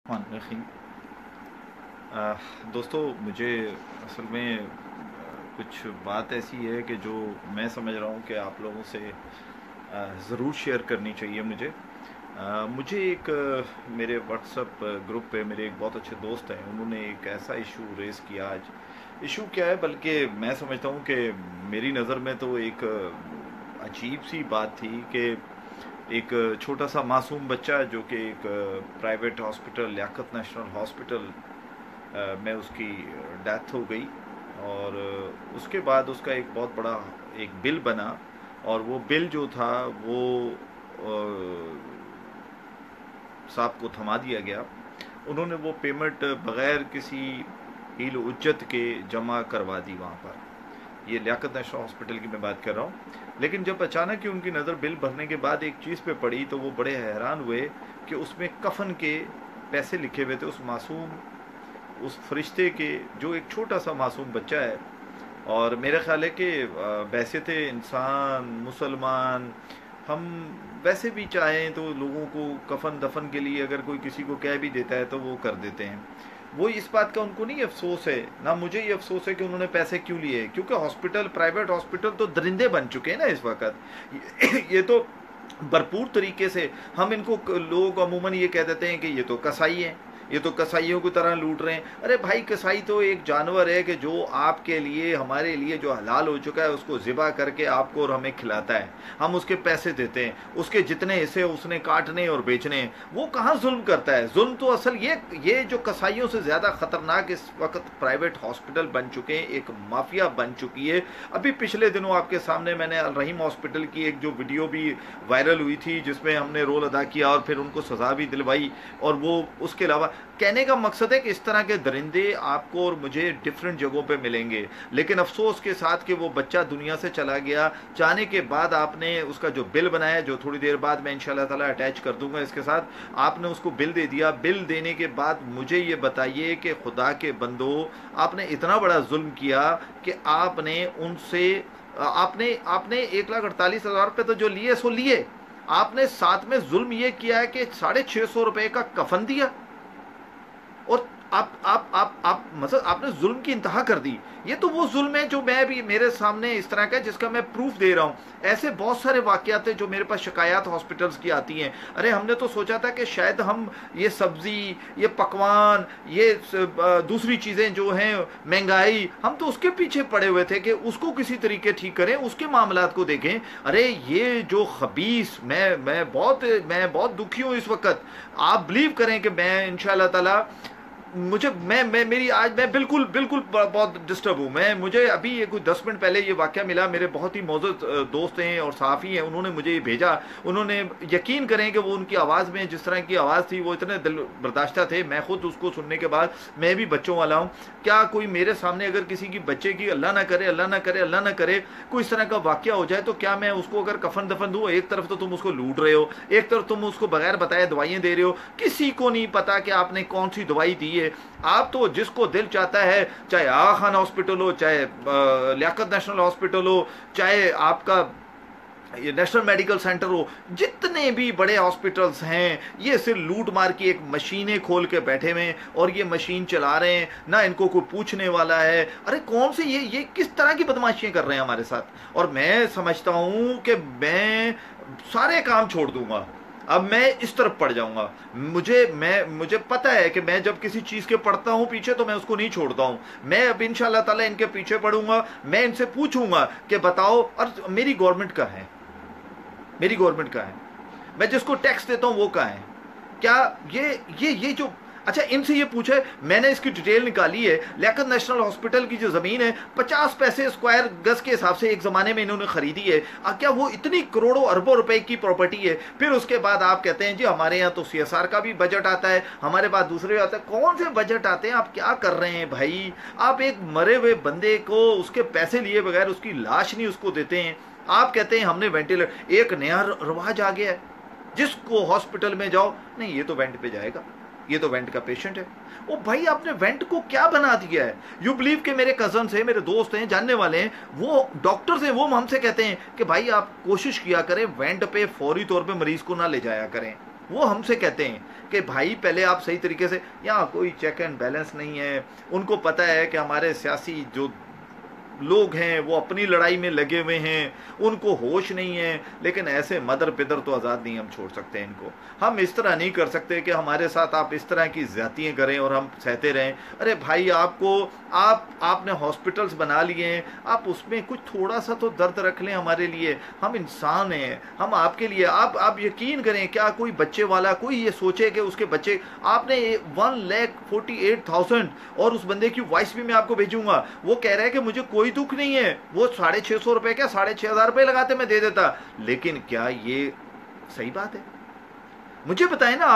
रहीम। दोस्तों, मुझे असल में कुछ बात ऐसी है कि जो मैं समझ रहा हूँ कि आप लोगों से ज़रूर शेयर करनी चाहिए मुझे। मुझे एक मेरे व्हाट्सएप ग्रुप पे मेरे एक बहुत अच्छे दोस्त हैं, उन्होंने एक ऐसा इशू रेज़ किया। आज इशू क्या है, बल्कि मैं समझता हूँ कि मेरी नज़र में तो एक अजीब सी बात थी कि एक छोटा सा मासूम बच्चा जो कि एक private hospital Liaquat national hospital में उसकी डेथ हो गई। और उसके बाद उसका एक बहुत बड़ा एक बिल बना, और वो बिल जो था वो साहब को थमा दिया गया। उन्होंने वो पेमेंट बग़ैर किसी हील उज्जत के जमा करवा दी वहाँ पर। ये लियाकत नेशनल हॉस्पिटल की मैं बात कर रहा हूँ। लेकिन जब अचानक ही उनकी नज़र बिल भरने के बाद एक चीज़ पे पड़ी तो वो बड़े हैरान हुए कि उसमें कफन के पैसे लिखे हुए थे उस मासूम, उस फरिश्ते के, जो एक छोटा सा मासूम बच्चा है। और मेरा ख्याल है कि वैसे थे इंसान मुसलमान, हम वैसे भी चाहें तो लोगों को कफन दफन के लिए अगर कोई किसी को कह भी देता है तो वो कर देते हैं। वो इस बात का उनको नहीं अफसोस है, ना मुझे ये अफसोस है कि उन्होंने पैसे क्यों लिए, क्योंकि हॉस्पिटल, प्राइवेट हॉस्पिटल तो दरिंदे बन चुके हैं ना इस वक्त। ये तो भरपूर तरीके से हम इनको, लोग अमूमन ये कह देते हैं कि ये तो कसाई हैं, ये तो कसाईयों की तरह लूट रहे हैं। अरे भाई, कसाई तो एक जानवर है कि जो आपके लिए, हमारे लिए जो हलाल हो चुका है उसको ज़िबा करके आपको और हमें खिलाता है, हम उसके पैसे देते हैं, उसके जितने हिस्से उसने काटने और बेचने हैं। वो कहाँ जुल्म करता है? जुल्म तो असल ये जो कसाईयों से ज़्यादा ख़तरनाक इस वक्त प्राइवेट हॉस्पिटल बन चुके हैं, एक माफिया बन चुकी है। अभी पिछले दिनों आपके सामने मैंने अल रहीम हॉस्पिटल की एक जो वीडियो भी वायरल हुई थी जिसमें हमने रोल अदा किया और फिर उनको सज़ा भी दिलवाई। और वो उसके अलावा कहने का मकसद है कि इस तरह के दरिंदे आपको और मुझे डिफरेंट जगहों पे मिलेंगे। लेकिन अफसोस के साथ कि वो बच्चा दुनिया से चला गया। जाने के बाद आपने उसका जो बिल बनाया, जो थोड़ी देर बाद मैं इंशाल्लाह ताला अटैच कर दूंगा इसके साथ, आपने उसको बिल दे दिया। बिल देने के बाद मुझे ये बताइए कि खुदा के बंदो, आपने इतना बड़ा जुल्म किया कि आपने उनसे आपने आपने 1,48,000 रुपये तो जो लिए सो लिए, आपने साथ में जुल्म ये किया है कि 650 रुपये का कफन दिया। और आप मतलब आपने जुल्म की इंतहा कर दी। ये तो वो जुल्म है जो मैं भी, मेरे सामने इस तरह का है जिसका मैं प्रूफ दे रहा हूँ। ऐसे बहुत सारे वाकयात हैं जो मेरे पास शिकायत हॉस्पिटल्स की आती हैं। अरे हमने तो सोचा था कि शायद हम ये सब्जी, ये पकवान, ये दूसरी चीज़ें जो हैं, महंगाई, हम तो उसके पीछे पड़े हुए थे कि उसको किसी तरीके ठीक करें, उसके मामलात को देखें। अरे ये जो खबीस, मैं बहुत दुखी हूँ इस वक्त। आप बिलीव करें कि मैं इंशाल्लाह ताला, मुझे मैं मेरी आज मैं बिल्कुल बिल्कुल बहुत डिस्टर्ब हूँ। मुझे अभी ये कुछ 10 मिनट पहले ये वाक़या मिला। मेरे बहुत ही मौजूद दोस्त हैं और सहाफ़ी हैं, उन्होंने मुझे ये भेजा। उन्होंने, यकीन करें कि वो उनकी आवाज़ में जिस तरह की आवाज़ थी वो इतने दिल बर्दाश्ता थे। मैं खुद उसको सुनने के बाद, मैं भी बच्चों वाला हूँ। क्या कोई मेरे सामने अगर किसी की बच्चे की, अल्लाह ना करे, अल्लाह ना करे, अल्लाह ना करे, कोई इस तरह का वाक़या हो जाए तो क्या मैं उसको अगर कफन दफन दूँ? एक तरफ तो तुम उसको लूट रहे हो, एक तरफ तुम उसको बगैर बताए दवाइयाँ दे रहे हो। किसी को नहीं पता कि आपने कौन सी दवाई दी है। आप तो जिसको दिल चाहता है, चाहे आगा खान हॉस्पिटल हो, चाहे लियाकत नेशनल हॉस्पिटल हो, चाहे आपका ये नेशनल मेडिकल सेंटर हो, जितने भी बड़े हॉस्पिटल्स हैं, ये सिर्फ लूट मार की एक मशीनें खोल के बैठे हुए हैं और ये मशीन चला रहे हैं, ना इनको कोई पूछने वाला है। अरे कौन से ये किस तरह की बदमाशियां कर रहे हैं हमारे साथ। और मैं समझता हूं कि मैं सारे काम छोड़ दूंगा, अब मैं इस तरफ पड़ जाऊंगा। मुझे पता है कि मैं जब किसी चीज के पढ़ता हूं पीछे तो मैं उसको नहीं छोड़ता हूं। मैं अब इंशाल्लाह ताला इनके पीछे पड़ूंगा। मैं इनसे पूछूंगा कि बताओ, और मेरी गवर्नमेंट का है, मेरी गवर्नमेंट का है, मैं जिसको टैक्स देता हूं वो कहाँ है? क्या ये जो, अच्छा इनसे ये पूछे, मैंने इसकी डिटेल निकाली है। लियाकत नेशनल हॉस्पिटल की जो ज़मीन है 50 पैसे स्क्वायर गज के हिसाब से एक ज़माने में इन्होंने ख़रीदी है। क्या वो इतनी करोड़ों अरबों रुपए की प्रॉपर्टी है? फिर उसके बाद आप कहते हैं जी हमारे यहाँ तो CSR का भी बजट आता है, हमारे पास दूसरे आता है। कौन से बजट आते हैं? आप क्या कर रहे हैं भाई? आप एक मरे हुए बंदे को उसके पैसे लिए बगैर उसकी लाश नहीं उसको देते हैं। आप कहते हैं हमने वेंटिलेटर, एक नया रवाज आ गया है, जिसको हॉस्पिटल में जाओ, नहीं ये तो वेंट पे जाएगा, ये तो वेंट का पेशेंट है। ओ भाई, आपने वेंट को क्या बना दिया है? यू बिलीव के मेरे कजन हैं, मेरे दोस्त हैं, जानने वाले हैं, वो डॉक्टर्स हैं, वो हमसे कहते हैं कि भाई आप कोशिश किया करें वेंट पे फौरी तौर पे मरीज को ना ले जाया करें। وہ ہم سے کہتے ہیں کہ بھائی پہلے آپ صحیح طریقے سے، یہاں کوئی چیک اینڈ بیلنس نہیں ہے، ان کو پتہ ہے کہ ہمارے سیاسی جو لوگ ہیں وہ اپنی لڑائی میں لگے ہوئے ہیں، ان کو ہوش نہیں ہے، لیکن ایسے مدر پدر تو آزاد نہیں ہم چھوڑ سکتے ان کو. ہم اس طرح نہیں کر سکتے کہ ہمارے ساتھ آپ اس طرح کی زیادتیاں کریں اور ہم سہتے رہیں. ارے بھائی آپ نے ہاسپٹلز بنا لیے ہیں، آپ اس میں کچھ تھوڑا سا تو درد رکھ لیں ہمارے لیے. ہم انسان ہیں، ہم آپ کے لیے، آپ یقین کریں، کیا کوئی بچے والا کوئی یہ سوچے کہ اس کے بچے، آپ نے 1,48,000 اور اس بندے کی وائس بھی میں آپ کو بھیجوں گا، وہ کہہ رہا ہے کہ مجھے کوئی دکھ نہیں ہے، وہ 650 روپے کیا 6,500 روپے لگاتے میں دے دیتا. لیکن کیا یہ صحیح بات ہے؟ مجھے بتائیں نا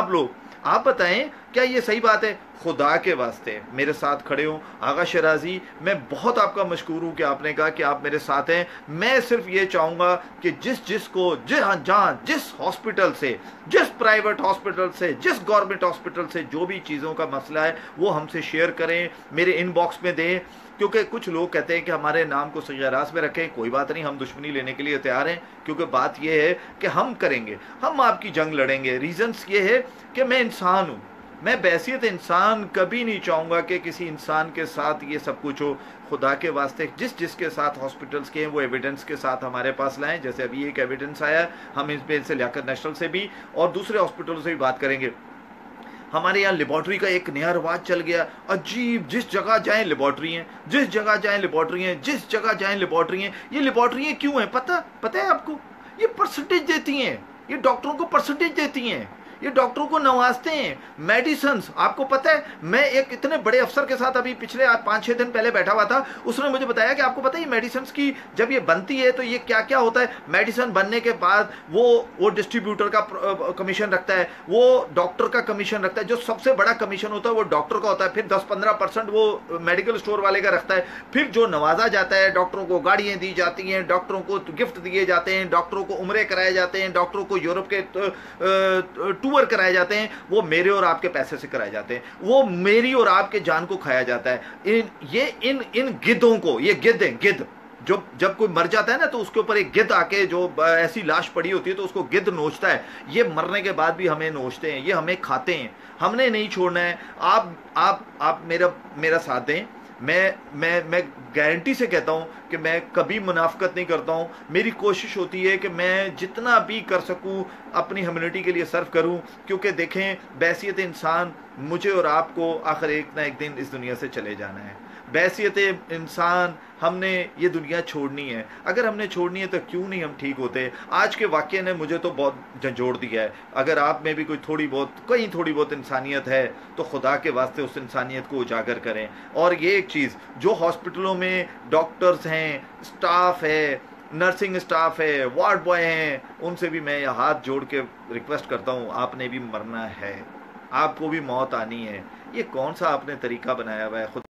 آپ بتائیں کیا یہ صحیح بات ہے؟ خدا کے واسطے میرے ساتھ کھڑے ہوں. آغا شیرازی، میں بہت آپ کا مشکور ہوں کہ آپ نے کہا کہ آپ میرے ساتھ ہیں. میں صرف یہ چاہوں گا کہ جس کو جہاں جس ہاسپٹل سے، جس پرائیویٹ ہاسپٹل سے، جس گورنمنٹ ہاسپٹل سے جو بھی چیزوں کا مسئلہ ہے وہ ہم سے شیئر کریں، میرے ان باکس میں دیں. کیونکہ کچھ لوگ کہتے ہیں کہ ہمارے نام کو صحیح راز میں رکھیں. کوئی بات نہیں، ہم دشمنی لینے کے لیے تیار ہیں، کیونکہ بات یہ ہے کہ ہم کریں گے، ہم آپ کی جنگ لڑیں گے. ریزنس یہ ہے کہ میں انسان ہوں، میں بحیثیت انسان کبھی نہیں چاہوں گا کہ کسی انسان کے ساتھ یہ سب کچھ ہو. خدا کے واسطے جس کے ساتھ ہاسپٹلز کے ہیں وہ ایویڈنس کے ساتھ ہمارے پاس لائیں. جیسے ابھی ایک ایویڈنس آیا، ہم اس پہ سے لیاقت نیشنل سے بھی اور دوسرے ہاسپٹلوں سے بھی بات کریں گے. ہمارے یہاں لیبارٹری کا ایک نیا رواج چل گیا، عجیب، جس جگہ جائیں لیبارٹری ہیں، جس جگہ جائیں لیبارٹری ہیں، جس جگہ جائیں لیبارٹری ہیں. یہ لیبارٹریاں کیوں ہیں پتہ ہے آپ کو؟ یہ پرسنٹیج دیتی ہیں، یہ ڈاکٹروں کو پرسنٹیج دیتی ہیں، یہ ڈاکٹروں کو نوازتے ہیں. میڈیسنز، آپ کو پتہ ہے، میں ایک اتنے بڑے افسر کے ساتھ ابھی پچھلے 5-6 دن پہلے بیٹھا ہوا تھا، اس نے مجھے بتایا کہ آپ کو پتہ ہے یہ میڈیسنز کی جب یہ بنتی ہے تو یہ کیا کیا ہوتا ہے. میڈیسن بننے کے بعد وہ ڈسٹریبیوٹر کا کمیشن رکھتا ہے، وہ ڈاکٹر کا کمیشن رکھتا ہے. جو سب سے بڑا کمیشن ہوتا ہے وہ ڈاکٹر کا ہوتا ہے، پھر 10-15% وہ میڈیکل اسٹور والے کا رکھتا ہے. پھر جو نوازا جاتا ہے، ڈاکٹروں کو گاڑیاں دی جاتی ہیں، ڈاکٹروں کو گفٹ دیے جاتے ہیں، ڈاکٹروں کو عمرے کرائے جاتے ہیں، ڈاکٹروں کو یورپ کے ٹور کرائے جاتے ہیں، وہ میرے اور آپ کے پیسے سے کرائے جاتے ہیں، وہ میری اور آپ کے جان کو کھایا جاتا ہے. ان گدھوں کو، یہ گدھ ہیں، گدھ جب کوئی مر جاتا ہے نا تو اس کے اوپر ایک گدھ آ کے، جو ایسی لاش پڑی ہوتی ہے تو اس کو گدھ نوچتا ہے. یہ مرنے کے بعد بھی ہمیں نوچتے ہیں، یہ ہمیں کھاتے ہیں. ہم نے نہیں چھوڑنا ہے. آپ میرا ساتھ دیں. میں گارنٹی سے کہتا ہوں کہ میں کبھی منافقت نہیں کرتا ہوں. میری کوشش ہوتی ہے کہ میں جتنا بھی کر سکوں اپنی ہیومنٹی کے لیے صرف کروں. کیونکہ دیکھیں، بحیثیت انسان مجھے اور آپ کو آخر ایک نہ ایک دن اس دنیا سے چلے جانا ہے. بحیثیت انسان ہم نے یہ دنیا چھوڑنی ہے. اگر ہم نے چھوڑنی ہے تو کیوں نہیں ہم ٹھیک ہوتے. آج کے واقعے نے مجھے تو بہت جھنجھوڑ دیا ہے. اگر آپ میں بھی تھوڑی بہت انسانیت ہے تو خدا کے واسطے اس انسانیت کو اجاگر کریں. اور یہ ایک چیز، جو ہاسپٹلوں میں ڈاکٹرز ہیں، اسٹاف ہے، نرسنگ اسٹاف ہے، وارڈ بوائے ہیں، ان سے بھی میں ہاتھ جوڑ کے ریکویسٹ کرتا ہوں، آپ نے بھی مرنا ہے، آپ کو بھی موت آنی ہے. یہ کون سا آپ نے طریقہ بنایا ہوا ہے؟ خود